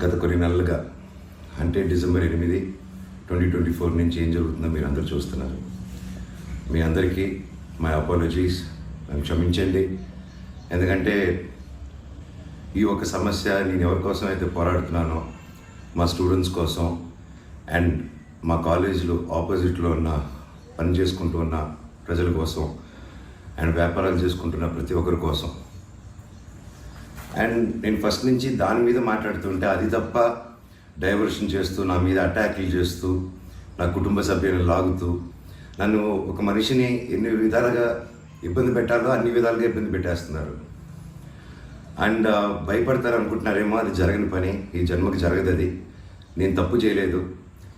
గత కొన్ని నెలలుగా అంటే డిసెంబర్ 8, 2024 నుంచి ఏం జరుగుతుందో మీరు అందరూ చూస్తున్నారు. మీ అందరికీ మై అపాలజీస్, నన్ను క్షమించండి. ఎందుకంటే ఈ ఒక సమస్య నేను ఎవరి కోసం అయితే పోరాడుతున్నానో మా స్టూడెంట్స్ కోసం అండ్ మా కాలేజీలో ఆపోజిట్లో ఉన్న పని చేసుకుంటూ ఉన్న ప్రజల కోసం అండ్ వ్యాపారాలు చేసుకుంటున్న ప్రతి ఒక్కరి కోసం. అండ్ నేను ఫస్ట్ నుంచి దాని మీద మాట్లాడుతుంటే అది తప్ప డైవర్షన్ చేస్తూ నా మీద అటాక్లు చేస్తూ నా కుటుంబ సభ్యులను లాగుతూ నన్ను ఒక మనిషిని ఎన్ని విధాలుగా ఇబ్బంది పెట్టాలో అన్ని విధాలుగా ఇబ్బంది పెట్టేస్తున్నారు. అండ్ భయపడతారు అనుకుంటున్నారేమో, అది జరగని పని, ఈ జన్మకి జరగదు. అది నేను తప్పు చేయలేదు.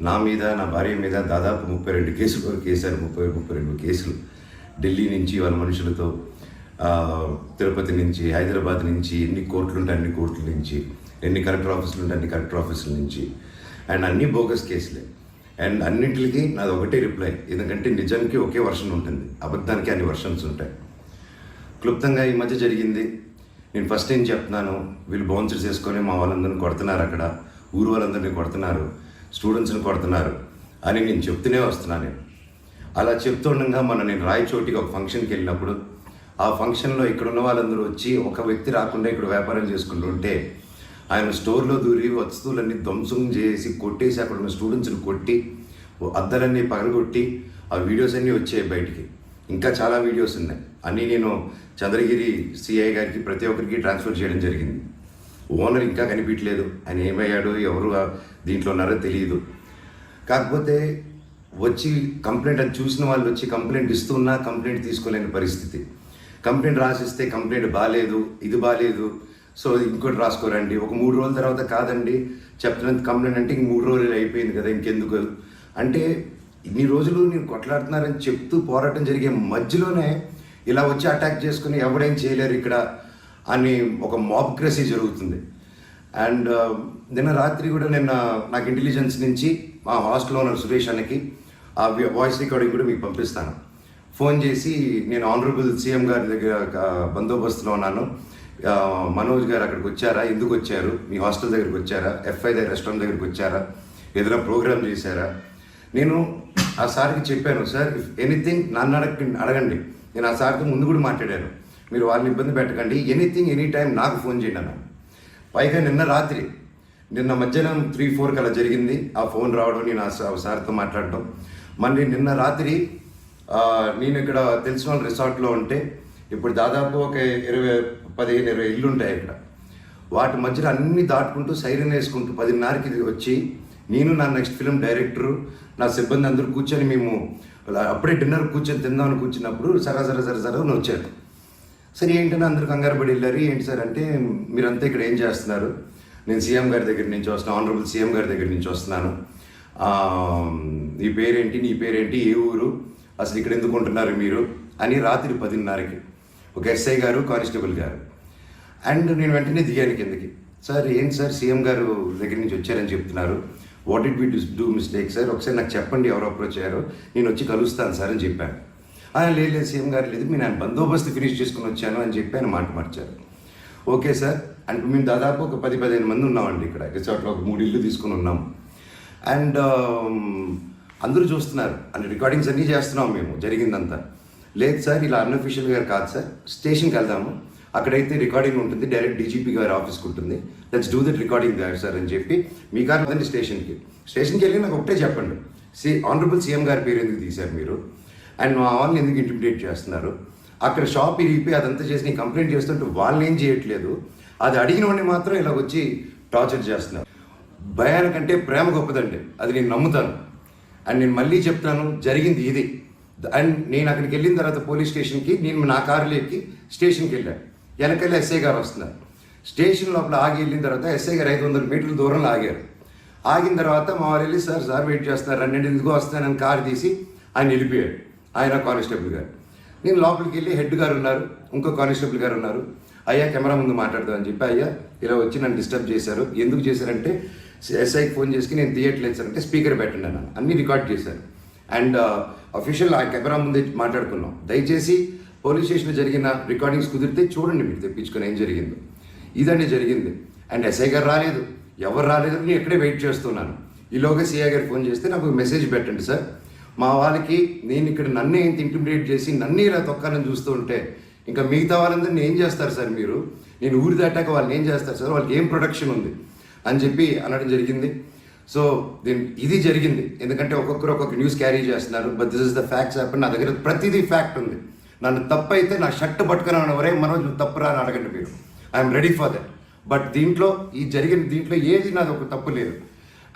నా మీద, నా భార్య మీద దాదాపు 32 కేసులు వరకు వేశారు. 32 కేసులు ఢిల్లీ నుంచి వాళ్ళ మనుషులతో, తిరుపతి నుంచి, హైదరాబాద్ నుంచి, ఎన్ని కోర్టులు ఉంటే అన్ని కోర్టుల నుంచి, ఎన్ని కలెక్టర్ ఆఫీసులు ఉంటే అన్ని కలెక్టర్ ఆఫీసుల నుంచి, అండ్ అన్ని బోగస్ కేసులే. అండ్ అన్నింటికి నాది ఒకటే రిప్లై, ఎందుకంటే నిజానికి ఒకే వర్షన్ ఉంటుంది, అబద్ధానికి అన్ని వర్షన్స్ ఉంటాయి. క్లుప్తంగా ఈ మధ్య జరిగింది. నేను ఫస్ట్ ఏం చెప్తున్నాను, వీళ్ళు బౌన్సర్స్ చేసుకొని మా వాళ్ళందరినీ కొడుతున్నారు, అక్కడ ఊరు వాళ్ళందరినీ కొడుతున్నారు, స్టూడెంట్స్ని కొడుతున్నారు అని నేను చెప్తూనే వస్తున్నాను. అలా చెప్తుండగా నేను రాయచోటికి ఒక ఫంక్షన్కి వెళ్ళినప్పుడు ఆ ఫంక్షన్లో ఇక్కడ ఉన్న వాళ్ళందరూ వచ్చి ఒక వ్యక్తి రాకుండా ఇక్కడ వ్యాపారం చేసుకుంటుంటే ఆయన స్టోర్లో దూరి వస్తువులన్నీ ధ్వంసం చేసి కొట్టేసి అక్కడ ఉన్న స్టూడెంట్స్ని కొట్టి అద్దాలన్నీ పగలగొట్టి ఆ వీడియోస్ అన్నీ వచ్చాయి బయటికి. ఇంకా చాలా వీడియోస్ ఉన్నాయి. అన్నీ నేను చంద్రగిరి సిఐ గారికి ప్రతి ఒక్కరికి ట్రాన్స్ఫర్ చేయడం జరిగింది. ఓనర్ ఇంకా కనిపించలేదు, ఆయన ఏమయ్యాడో ఎవరు దీంట్లో ఉన్నారో తెలియదు. కాకపోతే వచ్చి కంప్లైంట్ అది చూసిన వాళ్ళు వచ్చి కంప్లైంట్ ఇస్తున్నా కంప్లైంట్ తీసుకోలేని పరిస్థితి. కంప్లైంట్ రాసిస్తే కంప్లైంట్ బాగాలేదు, ఇది బాగాలేదు, సో ఇంకోటి రాసుకోరండి. ఒక 3 రోజుల తర్వాత కాదండి చెప్తున్నంత కంప్లైంట్ అంటే ఇంక 3 రోజులు అయిపోయింది కదా, ఇంకెందుకు అంటే ఇన్ని రోజులు నేను కొట్లాడుతున్నారని చెప్తూ పోరాటం జరిగే మధ్యలోనే ఇలా వచ్చి అటాక్ చేసుకుని ఎవడేం చేయలేరు ఇక్కడ అని ఒక మాబ్క్రసీ జరుగుతుంది. అండ్ నిన్న రాత్రి కూడా నాకు ఇంటెలిజెన్స్ నుంచి మా హాస్టల్లో ఉన్న సురేష్ అన్నకి ఆ వాయిస్ రికార్డింగ్ కూడా మీకు పంపిస్తాను. ఫోన్ చేసి నేను ఆనరబుల్ సీఎం గారి దగ్గర బందోబస్తులో ఉన్నాను, మనోజ్ గారు అక్కడికి వచ్చారా, ఎందుకు వచ్చారు, మీ హాస్టల్ దగ్గరికి వచ్చారా, ఎఫ్ఐ దగ్గర రెస్టారెంట్ దగ్గరికి వచ్చారా, ఏదైనా ప్రోగ్రామ్ చేశారా. నేను ఆ సార్కి చెప్పాను, సార్ ఇఫ్ ఎనీథింగ్ నన్ను అడగండి. నేను ఆ సార్తో ముందు కూడా మాట్లాడాను, మీరు వాళ్ళని ఇబ్బంది పెట్టకండి, ఎనీథింగ్ ఎనీ టైం నాకు ఫోన్ చేయండి అన్నాను. పైగా నిన్న మధ్యాహ్నం 3-4 అలా జరిగింది ఆ ఫోన్ రావడం, నేను ఆ సార్తో మాట్లాడటం. మళ్ళీ నిన్న రాత్రి నేను ఇక్కడ తెలిసిన వాళ్ళ రిసార్ట్లో ఉంటే ఇప్పుడు దాదాపు ఒక 15-20 ఇల్లు ఉంటాయి ఇక్కడ. వాటి మధ్యలో అన్నీ దాటుకుంటూ సైరన్ వేసుకుంటూ 10:30కి వచ్చి నేను, నా నెక్స్ట్ ఫిలిం డైరెక్టరు, నా సిబ్బంది అందరూ కూర్చొని మేము అప్పుడే డిన్నర్ కూర్చొని తిందామని కూర్చున్నప్పుడు సరా వచ్చారు. సరే ఏంటని అందరూ కంగారు పడి వెళ్ళారు. ఏంటి సార్ అంటే, మీరంతా ఇక్కడ ఏం చేస్తున్నారు, నేను సీఎం గారి దగ్గర నుంచి వస్తున్నాను, ఆనరబుల్ సీఎం గారి దగ్గర నుంచి వస్తున్నాను, నీ పేరేంటి, ఏ ఊరు, అసలు ఇక్కడ ఎందుకు ఉంటున్నారు మీరు అని రాత్రి 10:30కి ఒక ఎస్ఐ గారు, కానిస్టేబుల్ గారు. అండ్ నేను వెంటనే దిగాను కిందకి. సార్ ఏంటి సార్ సీఎం గారు దగ్గర నుంచి వచ్చారని చెప్తున్నారు, what did we do mistake sir, ఒకసారి నాకు చెప్పండి ఎవరు అప్రోచ్ అయ్యారో, నేను వచ్చి కలుస్తాను సార్ అని చెప్పాను. లేదు సీఎం గారు లేదు, నేను బందోబస్తు ఫినిష్ చేసుకుని వచ్చాను అని చెప్పి ఆయన మాట మార్చారు. ఓకే సార్ అంటే మేము దాదాపు ఒక 10-15 మంది ఉన్నామండి ఇక్కడ రిసార్ట్లో, ఒక 3 ఇల్లు తీసుకుని ఉన్నాం. అండ్ అందరూ చూస్తున్నారు, అన్ని రికార్డింగ్స్ అన్నీ చేస్తున్నాం మేము జరిగిందంతా. లేదు సార్ ఇలా అన్అఫీషియల్గా కాదు సార్, స్టేషన్కి వెళ్దాము, అక్కడైతే రికార్డింగ్ ఉంటుంది, డైరెక్ట్ డీజీపీ గారి ఆఫీస్కి ఉంటుంది, లెట్స్ డూ దట్ రికార్డింగ్ గారు సార్ అని చెప్పి మీ కారు వద్దండి స్టేషన్కి వెళ్ళి నాకు ఒకటే చెప్పండి, ఆనరబుల్ సీఎం గారి పేరు ఎందుకు తీశారు మీరు, అండ్ మా వాళ్ళని ఎందుకు ఇంటిమిడేట్ చేస్తున్నారు, అక్కడ షాప్ ఇరిగిపోయి అదంతా చేసి నేను కంప్లైంట్ చేస్తుంటే వాళ్ళని ఏం చేయట్లేదు, అది అడిగిన వాడిని మాత్రం ఇలా వచ్చి టార్చర్ చేస్తున్నారు. భయానికంటే ప్రేమ గొప్పదండి, అది నేను నమ్ముతాను. అండ్ నేను మళ్ళీ చెప్తాను, జరిగింది ఇది. అండ్ నేను అక్కడికి వెళ్ళిన తర్వాత పోలీస్ స్టేషన్కి నేను నా కారులో ఎక్కి స్టేషన్కి వెళ్ళాను. వెనకెళ్ళి ఎస్ఐ గారు వస్తున్నారు. స్టేషన్ లోపల ఆగి వెళ్ళిన తర్వాత ఎస్ఐ గారు 500 మీటర్ల దూరంలో ఆగారు. ఆగిన తర్వాత మా వాళ్ళు వెళ్ళి సార్ వెయిట్ చేస్తున్నారు, నేను ఎందుకు వస్తానని కారు తీసి ఆయన వెళ్ళిపోయాడు, ఆయన కానిస్టేబుల్ గారు. నేను లోపలికి వెళ్ళి హెడ్ గారు ఉన్నారు, ఇంకో కానిస్టేబుల్ గారు ఉన్నారు. అయ్యా కెమెరా ముందు మాట్లాడతామని చెప్పి, అయ్యా ఇలా వచ్చి నన్ను డిస్టర్బ్ చేశారు, ఎందుకు చేశారంటే ఎస్ఐకి ఫోన్ చేసి నేను తీయట్లేదు సార్ అంటే స్పీకర్ పెట్టండి అన్నాను, అన్నీ రికార్డ్ చేశారు. అండ్ అఫీషియల్ ఆ కెమెరా ముందే మాట్లాడుకున్నాం. దయచేసి పోలీస్ స్టేషన్లో జరిగిన రికార్డింగ్స్ కుదిరితే చూడండి, మీరు తెప్పించుకొని ఏం జరిగిందో. ఇదండి జరిగింది. అండ్ ఎస్ఐ గారు రాలేదు, ఎవరు రాలేదని నేను ఎక్కడే వెయిట్ చేస్తున్నాను. ఈలోగా సిఐ గారు ఫోన్ చేస్తే నాకు మెసేజ్ పెట్టండి సార్, మా వాళ్ళకి నేను ఇక్కడ నన్నే ఇంత ఇంటిమిడేట్ చేసి నన్నే ఇలా తొక్కాలని చూస్తూ ఉంటే ఇంకా మిగతా వాళ్ళందరినీ ఏం చేస్తారు సార్ మీరు, నేను ఊరి దాటాక వాళ్ళని ఏం చేస్తారు సార్, వాళ్ళకి ఏం ప్రొటెక్షన్ ఉంది అని చెప్పి అనడం జరిగింది. సో ఇది జరిగింది ఎందుకంటే ఒక్కొక్కరు ఒక్కొక్క న్యూస్ క్యారీ చేస్తున్నారు. But this is the facts happen. నా దగ్గర ప్రతిదీ ఫ్యాక్ట్ ఉంది. నన్ను తప్పు అయితే నా షర్ట్ పట్టుకుని ఎవరే మనోజ్ తప్పురా అని అడగండి మీరు, I'm ready for that. But దీంట్లో దీంట్లో ఏది నాది ఒక తప్పు లేదు.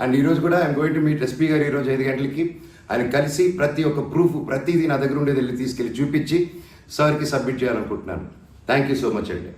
అండ్ ఈరోజు కూడా I'm going to meet SP గారు ఈరోజు 5 గంటలకి. ఆయన కలిసి ప్రతి ఒక్క ప్రూఫ్ ప్రతిదీ నా దగ్గర ఉండేది వెళ్ళి తీసుకెళ్ళి చూపించి సార్కి సబ్మిట్ చేయాలనుకుంటున్నాను. థ్యాంక్ యూ సో మచ్ అండి.